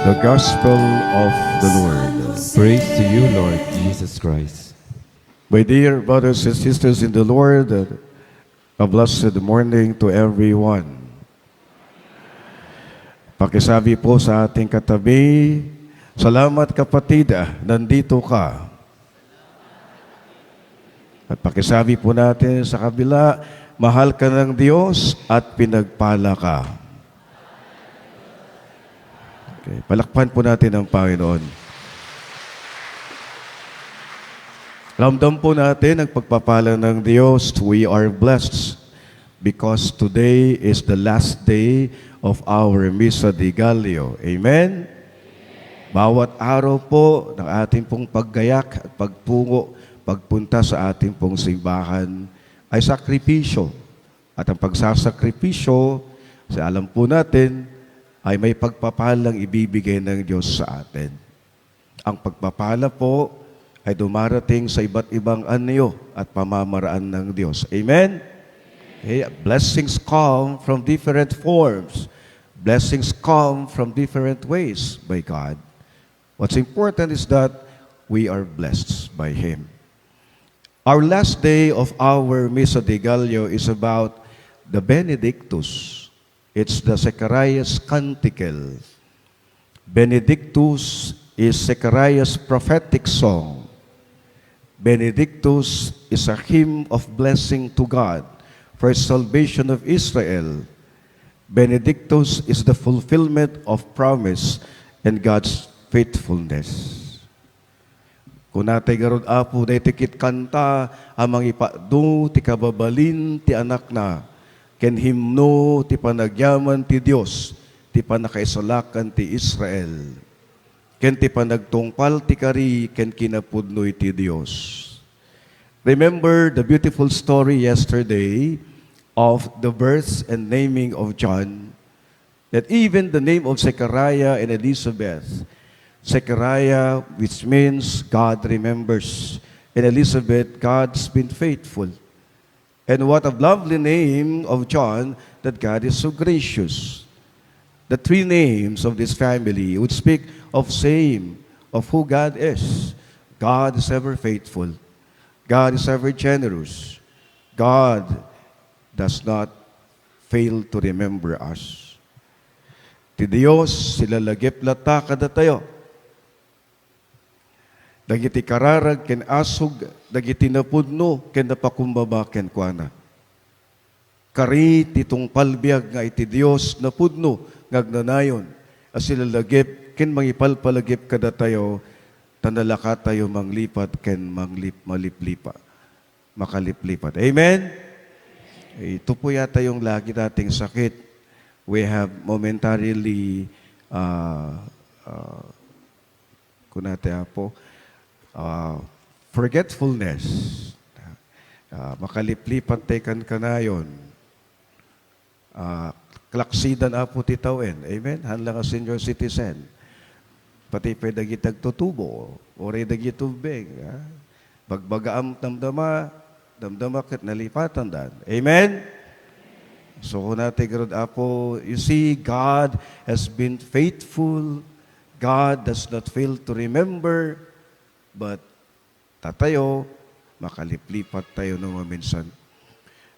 The Gospel of the Lord. Praise to you, Lord Jesus Christ. My dear brothers and sisters in the Lord, a blessed morning to everyone. Pakisabi po sa ating katabi, salamat kapatid, nandito ka. At pakisabi po natin sa kabila, mahal ka ng Diyos at pinagpala ka. Okay, palakpan po natin ang Panginoon. Ramdam po natin ang pagpapala ng Diyos. We are blessed because today is the last day of our Misa de Gallio. Amen? Bawat araw po ng ating pong paggayak at pagpungo, pagpunta sa ating pong simbahan ay sakripisyo. At ang pagsasakripisyo, alam po natin, ay may pagpapalang ibibigay ng Diyos sa atin. Ang pagpapala po ay dumarating sa iba't ibang anyo at pamamaraan ng Diyos. Amen? Okay. Blessings come from different forms. Blessings come from different ways by God. What's important is that we are blessed by Him. Our last day of our Misa de Gallio is about the Benedictus. It's the Zechariah's Canticle. Benedictus is Zechariah's prophetic song. Benedictus is a hymn of blessing to God for salvation of Israel. Benedictus is the fulfillment of promise and God's faithfulness. Kung natay garod apo, dahi tikit kanta, amang ipadu, ti kababalin, ti anak na, ken himno, ti panagyaman ti Diyos, ti panakaisalakan ti Israel. Ken ti panagtungpal ti kari, ken kinapudnoy ti Diyos. Remember the beautiful story yesterday of the birth and naming of John, that even the name of Zechariah and Elizabeth, Zechariah, which means God remembers, and Elizabeth, God's been faithful. And what a lovely name of John, that God is so gracious. The three names of this family would speak of same, of who God is. God is ever faithful. God is ever generous. God does not fail to remember us. Ti Dios sila lagip lata kada tayo. Dagiti kararag ken asog, dagiti napudno ken napakumbaba ken kuana. Kari titong palbiag nga iti Dios napudno ngagnanayon. As sila lagip ken mangipalpalagip kada tayo, tanalaka tayo manglipat ken maliplipa. Makaliplipat. Amen? Ito po yata yung lagi nating sakit. We have momentarily kunate po, forgetfulness. Makaliplipat tekan ka na yun. Klaksidan apo titawin. Amen? Hanla ka senior citizen. Pati pa dagitag tutubo. Ore dagit tubig. Bagbagaam damdama kat nalipatan dan. Amen? So kung natin garod apo, you see, God has been faithful. God does not fail to remember. But tatayo, makaliplipat tayo no maminsan.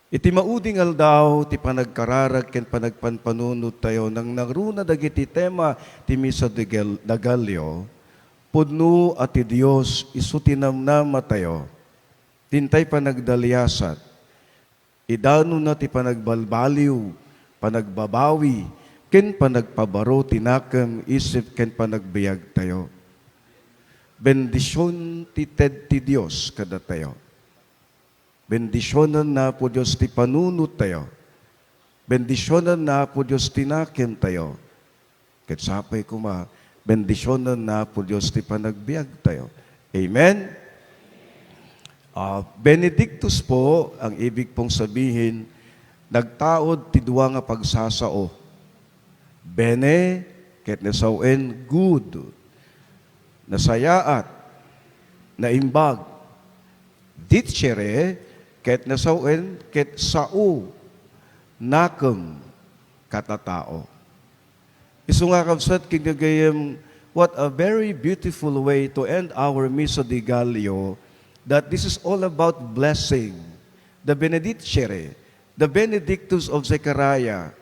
Iti mauding aldaw, ti panagkararag, ken panagpanpanunod tayo, nang nagruna dagiti tema, ti Misa de Gallio, pudno at ti Diyos, isu tinamnama tayo, tintay panagdalyasat, idano na ti panagbalbaliw, panagbabawi, ken panagpabaro, tinakam, isip, ken panagbiag tayo. Bendisyon ti ted ti Diyos kada tayo. Bendisyonan na po Diyos ti panunod tayo. Bendisyonan na po Diyos tinakim tayo. Ketsapay kuma, bendisyonan na po Diyos ti panagbiag tayo. Amen? Benedictus po, ang ibig pong sabihin, nagtaod ti duwa nga pagsasao. Bene, ket nasawen, good. Nasayaat, naimbag. Dicere, ket nasawen, ket sao, nakam, katatao. Isu nga kabsat kinagayem, what a very beautiful way to end our Misa de Gallio, that this is all about blessing. The benedicere, the benedictus of Zechariah.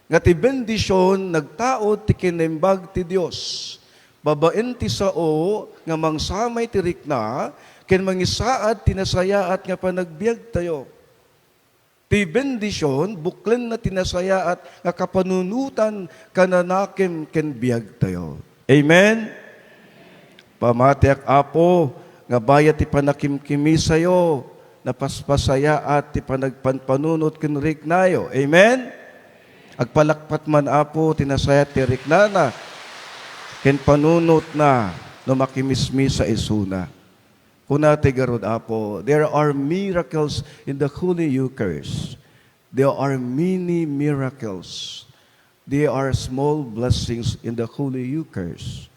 Nga ti bendisyon, nagtaod ti kinembag ti Diyos. Babaen ti sao, nga mangsamay ti rikna, ken mangisaad tinasayaat nga panagbiag tayo. Ti bendisyon, buklen na tinasayaat nga kapanunutan kananakem ken biag tayo. Amen? Pamatiak apo, nga bayat ti panakimkimi sayo, napaspasayaat ti panagpanpanunot ken riknayo. Amen? Agpalakpat man apo, tinasayat ti riknana, ken panunot na, no makimismi sa isuna. Kunate garod apo, there are miracles in the Holy Eucharist. There are many miracles. There are small blessings in the Holy Eucharist.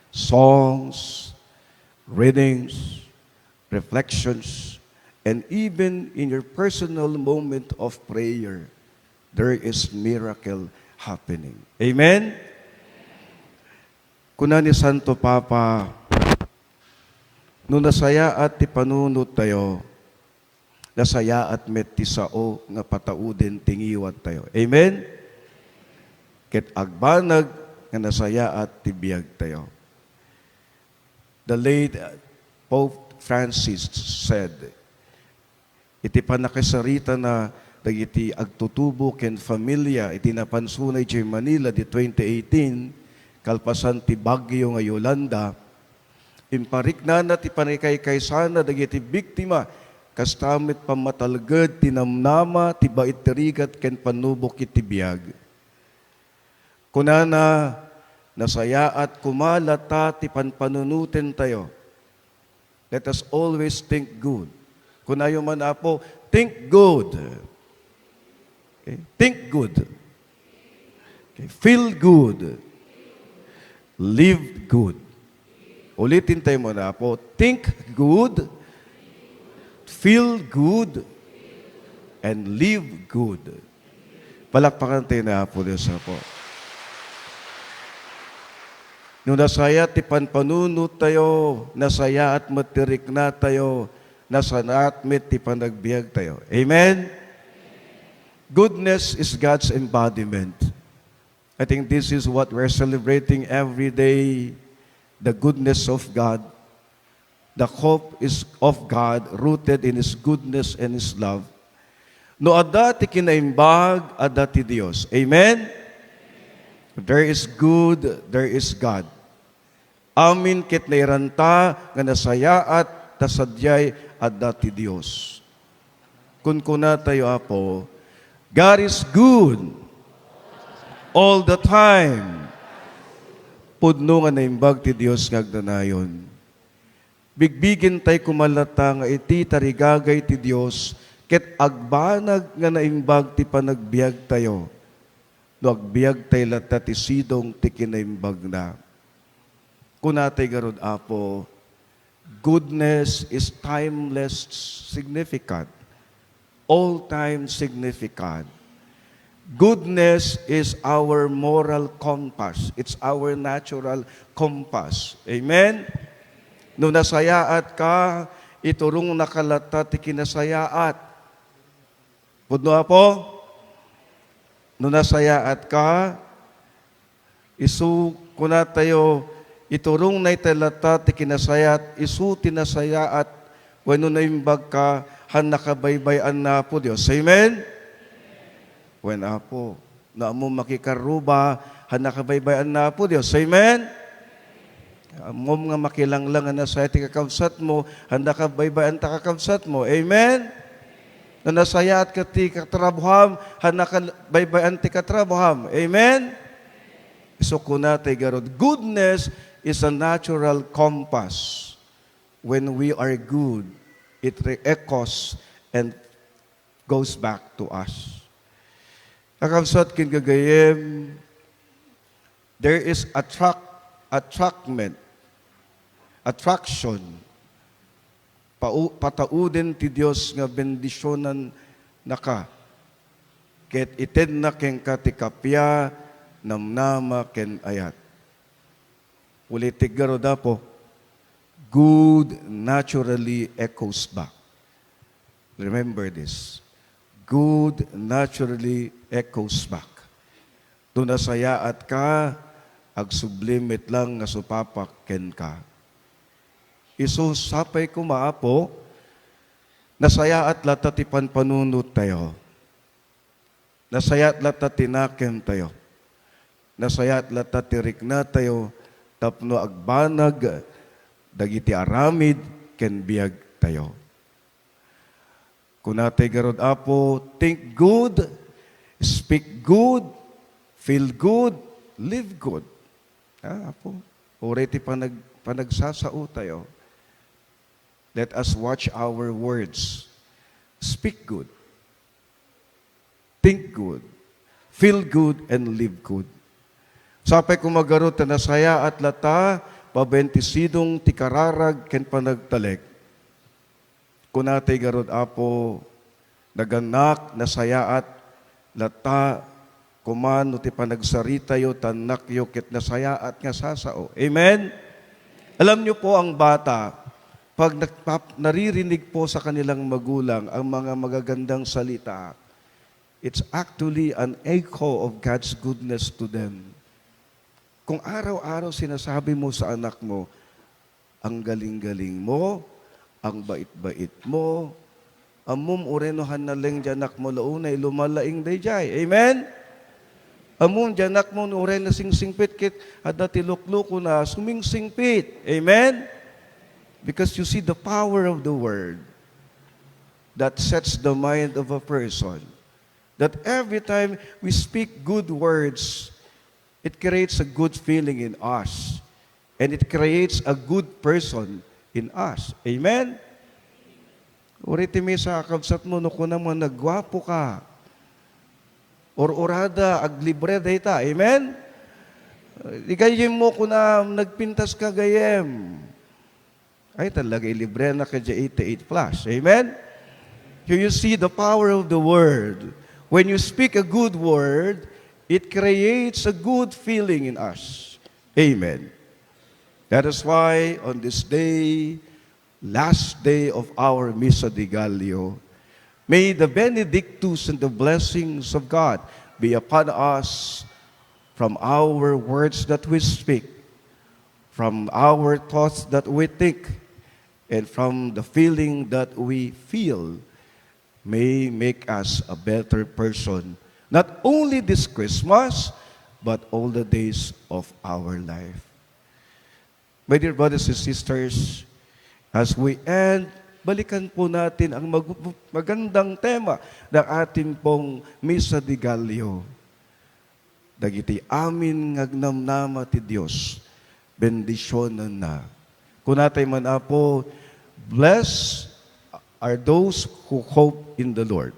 Songs, readings, reflections, and even in your personal moment of prayer, there is miracle happening. Amen? Kuna ni Santo Papa, nung nasaya at ti panunot tayo, nasaya at met ti sao nga patauden tingiwat tayo. Amen? Ket agbanag nga nasaya at ti biag tayo. The late Pope Francis said, iti panakasarita na dagiti agtutubo ken familia iti napansunay ti Manila di 2018 kalpasan ti bagyo nga Yolanda, impariknana ti panikaykay-sana dagiti biktima kastamit pamatalged tinamnama ti bait ti rigat ken panubok iti biag. Kunana nasaya at kumalata ti panpanunuten tayo. Let us always think good. Kunayo man apo, think good. Okay? Think good. Okay? Feel good. Live good. Ulitin tayo muna po. Think good, feel good, and live good. Palakpakan tayo na po Diyos po. Nung nasaya ti panpanunot tayo, nasaya at matirik na tayo, nasanaat met ti panagbiag tayo. Amen? Goodness is God's embodiment. I think this is what we're celebrating every day. The goodness of God. The hope is of God rooted in His goodness and His love. No adda ti kinaimbag, adda ti Dios. Amen? There is good, there is God. Amin ket nairanta nga nasayaat tasadyay adda ti Dios. Kun kuna tayo apo, God is good all the time. Pudno nga naimbag ti Dios ngagdanayon. Bigbigin tay kumalata nga iti tarigagay ti Dios ket agbanag nga naimbag ti panagbiag tayo. No agbiag tay lata ti sidong ti kinaimbag na. Kunatay garod apo, goodness is timeless significant. All time significant. Goodness is our moral compass. It's our natural compass. Amen? Nung nasayaat ka, iturong nakalata ti kinasayaat. Pudno apo? Nung nasayaat ka, isu kuna tayo, iturong na italata ti kinasayat, isu tinasayaat, wano na imbag ka, han nakabaybayan na po Diyos. Amen? When apo, na mo makikaruba, han nakabaybayan na po Diyos. Amen? Mom nga makilanglang na sa iti kakabsat mo, han nakabaybayan ta kakabsat mo. Amen? Na nasayat ka ti katrabuham, han nakabaybayan ti katrabuham. Amen? So kunatay garod, goodness is a natural compass. When we are good, it re-echoes and goes back to us. Kakabsat kingagayem, there is attraction. Patauden ti Dios nga bendisyonan naka. Ket iten na keng katikapya, namnama ken ayat. Ulitig garoda po, good naturally echoes back. Remember this. Good naturally echoes back. Doon nasaya at ka, ag sublimit lang nga supapak ken ka. Isu sapay kumaapo, nasaya at latatipan panunot tayo. Nasaya at latatinakem tayo. Nasaya at latatirik na tayo, tapno agbanag, dagiti aramid, ken biyag tayo. Kunatay garod apo, think good, speak good, feel good, live good. Apo, already panagsasao tayo. Let us watch our words. Speak good, think good, feel good, and live good. Sapay kumagarot na nasaya at lata, pabentisidong tikararag ken panagtaleg. Kunatay garot apo, naganak nasaya at lata, kumano ti panagsaritayo, tanakyo ket nasaya at nga sasao. Amen? Alam niyo po ang bata, pag naririnig po sa kanilang magulang ang mga magagandang salita, it's actually an echo of God's goodness to them. Kung araw-araw sinasabi mo sa anak mo, ang galing-galing mo, ang bait-bait mo, amum urenohan na leng janak mo launay, lumalaing dayjay. Amen? Amum janak mo uren na singsingpit kit, at natilukluko na sumingsingpit. Amen? Because you see the power of the word that sets the mind of a person. That every time we speak good words, it creates a good feeling in us. And it creates a good person in us. Amen? Uriti mi sa kabsat mo, no naman nagwapo ka. Or orada, aglibre dayta. Amen? Igayim mo kung na nagpintas ka gayem. Ay talaga, ilibre na ka dya 88 plus. Amen? Here you see the power of the word. When you speak a good word, it creates a good feeling in us. Amen. That is why on this day, last day of our Missa de Gallio, may the benedictus and the blessings of God be upon us from our words that we speak, from our thoughts that we think, and from the feeling that we feel, may make us a better person, not only this Christmas, but all the days of our life. My dear brothers and sisters, as we end, balikan po natin ang magandang tema ng ating pong Missa de Gallio. Dagiti amin ngagnamnama ti Dios, bendisyonan na. Kunatay man apo, blessed are those who hope in the Lord.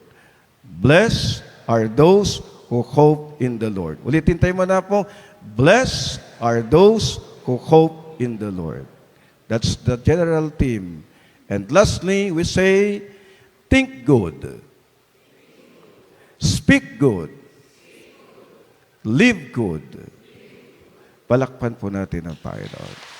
Blessed are those who hope in the Lord. Ulitin tayo man po, blessed are those who hope in the Lord. That's the general theme. And lastly, we say, think good, speak good, live good. Palakpan po natin ang Panginoon.